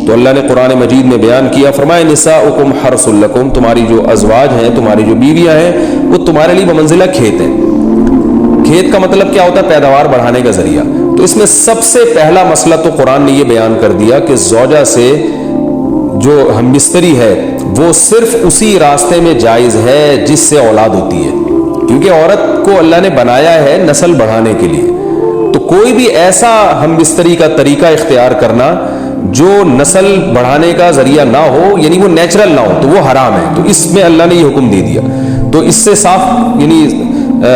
تو اللہ نے قرآن مجید میں بیان کیا، فرمایا نساؤکم حرث لکم، تمہاری جو ازواج ہیں، تمہاری جو بیویاں ہیں، وہ تمہارے لیے بمنزلہ کھیت ہیں۔ کھیت کا مطلب کیا ہوتا ہے؟ پیداوار بڑھانے کا ذریعہ۔ تو اس میں سب سے پہلا مسئلہ تو قرآن نے یہ بیان کر دیا کہ زوجہ سے جو ہم بستری ہے وہ صرف اسی راستے میں جائز ہے جس سے اولاد ہوتی ہے، کیونکہ عورت کو اللہ نے بنایا ہے نسل بڑھانے کے لیے۔ تو کوئی بھی ایسا ہم بستری کا طریقہ اختیار کرنا جو نسل بڑھانے کا ذریعہ نہ ہو، یعنی وہ نیچرل نہ ہو، تو وہ حرام ہے۔ تو اس میں اللہ نے یہ حکم دے دیا۔ تو اس سے صاف یعنی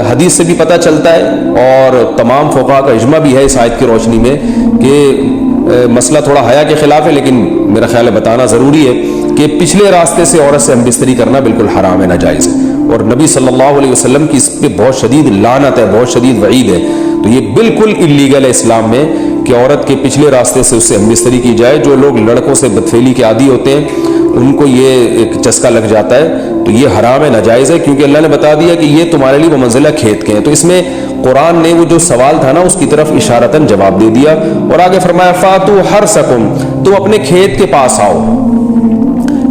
حدیث سے بھی پتہ چلتا ہے، اور تمام فقہاء کا اجماع بھی ہے اس آیت کی روشنی میں کہ مسئلہ تھوڑا حیا کے خلاف ہے، لیکن میرا خیال ہے بتانا ضروری ہے کہ پچھلے راستے سے عورت سے ہم بستری کرنا بالکل حرام ہے، ناجائز ہے، اور نبی صلی اللہ علیہ وسلم کی اس پہ بہت شدید لعنت ہے، بہت شدید وعید ہے۔ تو یہ بالکل اللیگل ہے اسلام میں کہ عورت کے پچھلے راستے سے اس سے ہم بستری کی جائے۔ جو لوگ لڑکوں سے بدفعلی کے عادی ہوتے ہیں ان کو یہ ایک چسکا لگ جاتا ہے، تو یہ حرام ہے، ناجائز ہے، کیونکہ اللہ نے بتا دیا کہ یہ تمہارے لیے بمنزلہ کھیت کے ہیں۔ تو اس میں قرآن نے وہ جو سوال تھا نا اس کی طرف اشارتاً جواب دے دیا، اور آگے فرمایا فاتو حرثکم، تم اپنے کھیت کے پاس آؤ،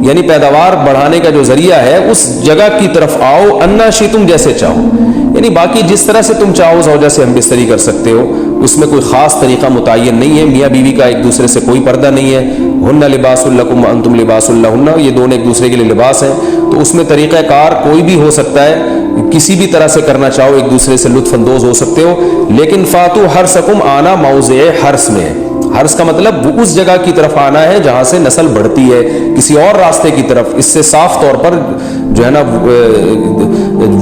یعنی پیداوار بڑھانے کا جو ذریعہ ہے اس جگہ کی طرف آؤ، انا شئتم، جیسے چاہو، یعنی باقی جس طرح سے تم چاہو زوجہ سے ہم بستری کر سکتے ہو، اس میں کوئی خاص طریقہ متعین نہیں ہے۔ میاں بیوی کا ایک دوسرے سے کوئی پردہ نہیں ہے، ہن لباس لکم وانتم لباس لہن، یہ دونوں ایک دوسرے کے لیے لباس ہیں۔ تو اس میں طریقہ کار کوئی بھی ہو سکتا ہے، کسی بھی طرح سے کرنا چاہو ایک دوسرے سے لطف اندوز ہو سکتے ہو، لیکن فاتو حرثکم آنا موضع حرث میں ہے۔ حرث کا مطلب وہ اس جگہ کی طرف آنا ہے جہاں سے نسل بڑھتی ہے، کسی اور راستے کی طرف۔ اس سے صاف طور پر جو ہے نا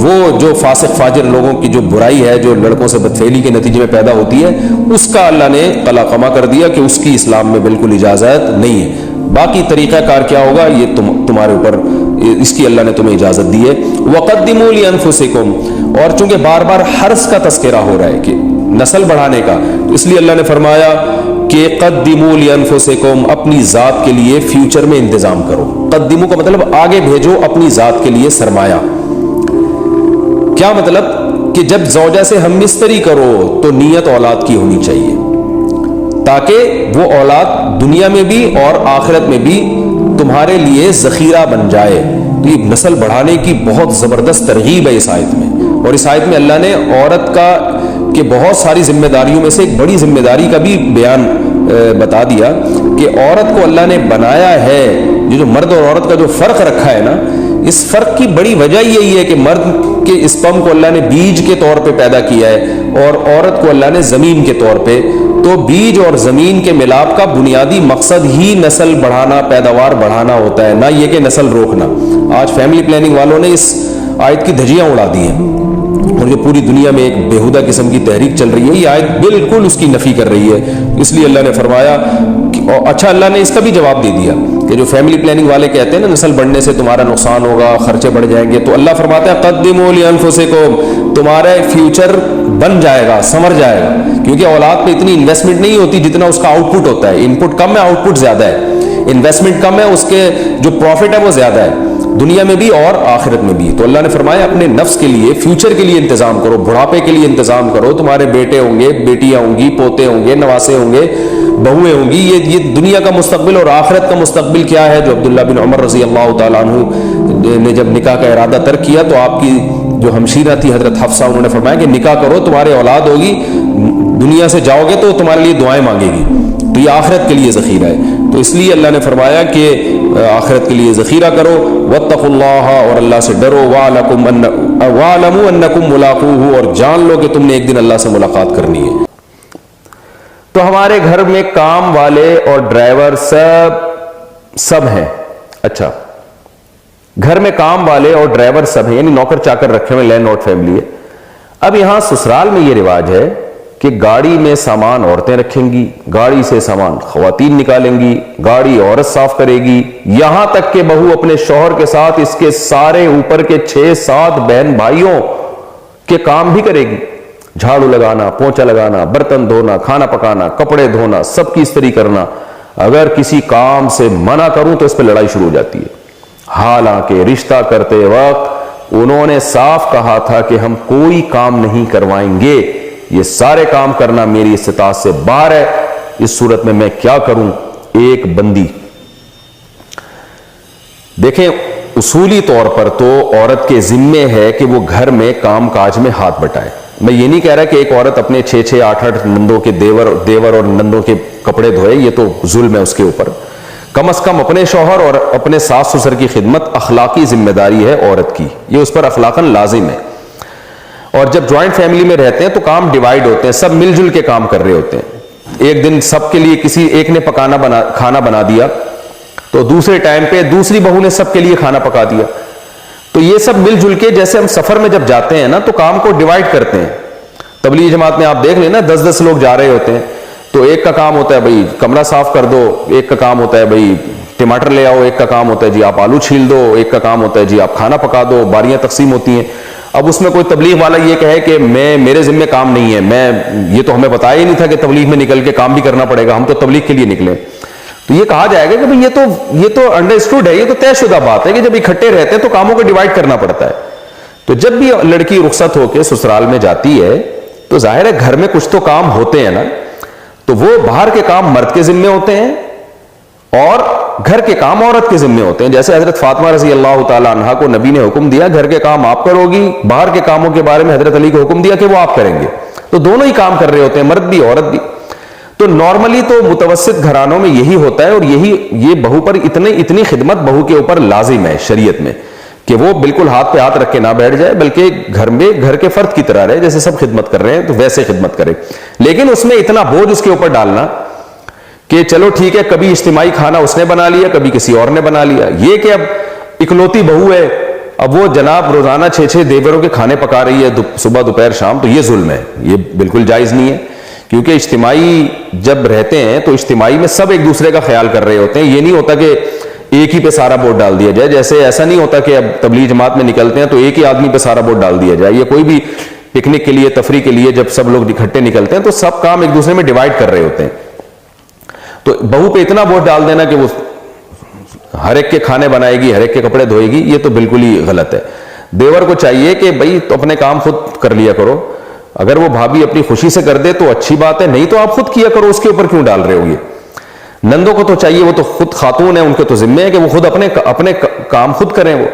وہ جو فاسق فاجر لوگوں کی جو برائی ہے، جو لڑکوں سے بدفعلی کے نتیجے میں پیدا ہوتی ہے، اس کا اللہ نے قلعہ کر دیا کہ اس کی اسلام میں بالکل اجازت نہیں ہے۔ باقی طریقہ کار کیا ہوگا یہ تمہارے اوپر، اس کی اللہ نے تمہیں اجازت دی ہے۔ وَقَدِّمُوا لِأَنفُسِكُمْ، اور چونکہ بار بار حرث کا تذکرہ ہو رہا ہے کہ نسل بڑھانے کا، تو اس لیے اللہ نے فرمایا کہ قدموا لانفسکم، اپنی ذات کے لیے فیوچر میں انتظام کرو۔ قدموا کا مطلب آگے بھیجو اپنی ذات کے لیے سرمایہ۔ کیا مطلب؟ کہ جب زوجہ سے ہم بستری کرو تو نیت اولاد کی ہونی چاہیے، تاکہ وہ اولاد دنیا میں بھی اور آخرت میں بھی تمہارے لیے ذخیرہ بن جائے۔ تو یہ نسل بڑھانے کی بہت زبردست ترغیب ہے اس آیت میں، اور اس آیت میں اللہ نے عورت کا کہ بہت ساری ذمہ داریوں میں سے ایک بڑی ذمہ داری کا بھی بیان بتا دیا کہ عورت کو اللہ نے بنایا ہے، جو مرد اور عورت کا جو فرق رکھا ہے نا، اس فرق کی بڑی وجہ یہی ہے کہ مرد کے اسپرم کو اللہ نے بیج کے طور پہ پیدا کیا ہے، اور عورت کو اللہ نے زمین کے طور پہ۔ تو بیج اور زمین کے ملاپ کا بنیادی مقصد ہی نسل بڑھانا، پیداوار بڑھانا ہوتا ہے، نہ یہ کہ نسل روکنا۔ آج فیملی پلاننگ والوں نے اس آیت کی دھجیاں اڑا دی ہیں، اور جو پوری دنیا میں ایک بےہودہ قسم کی تحریک چل رہی ہے، یہ آیت بالکل اس کی نفی کر رہی ہے۔ اس لیے اللہ نے فرمایا اچھا، اللہ نے اس کا بھی جواب دے دیا کہ جو فیملی پلاننگ والے کہتے ہیں نا نسل بڑھنے سے تمہارا نقصان ہوگا، خرچے بڑھ جائیں گے، تو اللہ فرماتا ہے قدموا لانفسکم، تمہارا فیوچر بن جائے گا، سمر جائے گا، کیونکہ اولاد پہ اتنی انویسٹمنٹ نہیں ہوتی جتنا اس کا آؤٹ پٹ ہوتا ہے۔ ان پٹ کم ہے، آؤٹ پٹ زیادہ ہے، انویسٹمنٹ کم ہے، اس کے جو پروفٹ ہے وہ زیادہ ہے، دنیا میں بھی اور آخرت میں بھی۔ تو اللہ نے فرمایا اپنے نفس کے لیے، فیوچر کے لیے انتظام کرو، بڑھاپے کے لیے انتظام کرو۔ تمہارے بیٹے ہوں گے، بیٹیاں ہوں گی، پوتے ہوں گے، نواسے ہوں گے، بہویں ہوں گی، یہ دنیا کا مستقبل اور آخرت کا مستقبل کیا ہے؟ جو عبداللہ بن عمر رضی اللہ تعالیٰ عنہ نے جب نکاح کا ارادہ ترک کیا تو آپ کی جو ہمشیرہ تھی حضرت حفصہ، انہوں نے فرمایا کہ نکاح کرو، تمہارے اولاد ہوگی، دنیا سے جاؤ گے تو تمہارے لیے دعائیں مانگے گی، تو یہ آخرت کے لیے ذخیرہ ہے۔ تو اس لیے اللہ نے فرمایا کہ آخرت کے لیے ذخیرہ کرو، واتقوا اللہ، اور اللہ سے ڈرو، واعلموا انکم ملاقوہ، اور جان لو کہ تم نے ایک دن اللہ سے ملاقات کرنی ہے۔ تو ہمارے گھر میں کام والے اور ڈرائیور سب ہیں۔ اچھا، گھر میں کام والے اور ڈرائیور سب ہیں، یعنی نوکر چاکر رکھے ہوئے، لینڈ لارڈ فیملی ہے۔ اب یہاں سسرال میں یہ رواج ہے کہ گاڑی میں سامان عورتیں رکھیں گی، گاڑی سے سامان خواتین نکالیں گی، گاڑی عورت صاف کرے گی، یہاں تک کہ بہو اپنے شوہر کے ساتھ اس کے سارے اوپر کے 6-7 بہن بھائیوں کے کام بھی کرے گی، جھاڑو لگانا، پونچھا لگانا، برتن دھونا، کھانا پکانا، کپڑے دھونا، سب کی استری کرنا۔ اگر کسی کام سے منع کروں تو اس پہ لڑائی شروع ہو جاتی ہے، حالانکہ رشتہ کرتے وقت انہوں نے صاف کہا تھا کہ ہم کوئی کام نہیں کروائیں گے، یہ سارے کام کرنا میری استطاعت سے باہر ہے۔ اس صورت میں کیا کروں؟ ایک بندی دیکھیں اصولی طور پر تو عورت کے ذمے ہے کہ وہ گھر میں کام کاج میں ہاتھ بٹائے. میں یہ نہیں کہہ رہا کہ ایک عورت اپنے 6 8 نندوں کے دیور اور نندوں کے کپڑے دھوئے, یہ تو ظلم ہے اس کے اوپر. کم از کم اپنے شوہر اور اپنے ساس سسر کی خدمت اخلاقی ذمہ داری ہے عورت کی, یہ اس پر اخلاقاً لازم ہے. اور جب جوائنٹ فیملی میں رہتے ہیں تو کام ڈیوائیڈ ہوتے ہیں, سب مل جل کے کام کر رہے ہوتے ہیں. ایک دن سب کے لیے کسی ایک نے کھانا بنا دیا تو دوسرے ٹائم پہ دوسری بہو نے سب کے لیے کھانا پکا دیا. تو یہ سب مل جل کے, جیسے ہم سفر میں جب جاتے ہیں نا تو کام کو ڈیوائیڈ کرتے ہیں. تبلیغ جماعت میں آپ دیکھ لیں نا 10 لوگ جا رہے ہوتے ہیں تو ایک کا کام ہوتا ہے بھائی کمرہ صاف کر دو, ایک کا کام ہوتا ہے بھائی ٹماٹر لے آؤ, ایک کا کام ہوتا ہے جی آپ آلو چھیل دو, ایک کا کام ہوتا ہے جی آپ کھانا پکا دو. باریاں تقسیم ہوتی ہیں. اب اس میں کوئی تبلیغ والا یہ کہے کہ میرے ذمہ کام نہیں ہے, یہ تو ہمیں بتایا ہی نہیں تھا کہ تبلیغ میں نکل کے کام بھی کرنا پڑے گا, ہم تو تبلیغ کے لیے نکلے. تو یہ کہا جائے گا کہ بھئی یہ تو انڈرسٹوڈ ہے, یہ تو طے شدہ بات ہے کہ جب اکٹھے رہتے ہیں تو کاموں کو ڈیوائیڈ کرنا پڑتا ہے. تو جب بھی لڑکی رخصت ہو کے سسرال میں جاتی ہے تو ظاہر ہے گھر میں کچھ تو کام ہوتے ہیں نا, تو وہ باہر کے کام مرد کے ذمے ہوتے ہیں اور گھر کے کام عورت کے ذمے ہوتے ہیں. جیسے حضرت فاطمہ رضی اللہ تعالی عنہا کو نبی نے حکم دیا گھر کے کام آپ کرو گی, باہر کے کاموں کے بارے میں حضرت علی کو حکم دیا کہ وہ آپ کریں گے. تو دونوں ہی کام کر رہے ہوتے ہیں, مرد بھی عورت بھی. تو نارملی تو متوسط گھرانوں میں یہی ہوتا ہے, اور یہ بہو پر اتنی خدمت بہو کے اوپر لازم ہے شریعت میں کہ وہ بالکل ہاتھ پہ ہاتھ رکھ کے نہ بیٹھ جائے, بلکہ گھر کے فرد کی طرح رہے, جیسے سب خدمت کر رہے ہیں تو ویسے خدمت کرے. لیکن اس میں اتنا بوجھ اس کے اوپر ڈالنا کہ چلو ٹھیک ہے کبھی اجتماعی کھانا اس نے بنا لیا, کبھی کسی اور نے بنا لیا, یہ کہ اب اکلوتی بہو ہے, اب وہ جناب روزانہ 6 دیوروں کے کھانے پکا رہی ہے صبح دوپہر شام, تو یہ ظلم ہے, یہ بالکل جائز نہیں ہے. کیونکہ اجتماعی جب رہتے ہیں تو اجتماعی میں سب ایک دوسرے کا خیال کر رہے ہوتے ہیں. یہ نہیں ہوتا کہ ایک ہی پہ سارا ووٹ ڈال دیا جائے, جیسے ایسا نہیں ہوتا کہ اب تبلیغ جماعت میں نکلتے ہیں تو ایک ہی آدمی پہ سارا ووٹ ڈال دیا جائے. یہ کوئی بھی پکنک کے لیے تفریح کے لیے جب سب لوگ اکٹھے نکلتے ہیں تو سب کام ایک دوسرے میں ڈیوائیڈ کر رہے ہوتے ہیں. تو بہو پہ اتنا ووٹ ڈال دینا کہ وہ ہر ایک کے کھانے بنائے گی, ہر ایک کے کپڑے دھوئے گی, یہ تو بالکل ہی غلط ہے. دیور کو چاہیے کہ بھائی تو اپنے کام خود کر لیا کرو. اگر وہ بھابھی اپنی خوشی سے کر دے تو اچھی بات ہے, نہیں تو آپ خود کیا کرو, اس کے اوپر کیوں ڈال رہے ہو. یہ نندوں کو تو چاہیے, وہ تو خود خاتون ہیں, ان کے تو ذمہ ہے کہ وہ خود اپنے کام خود کریں. وہ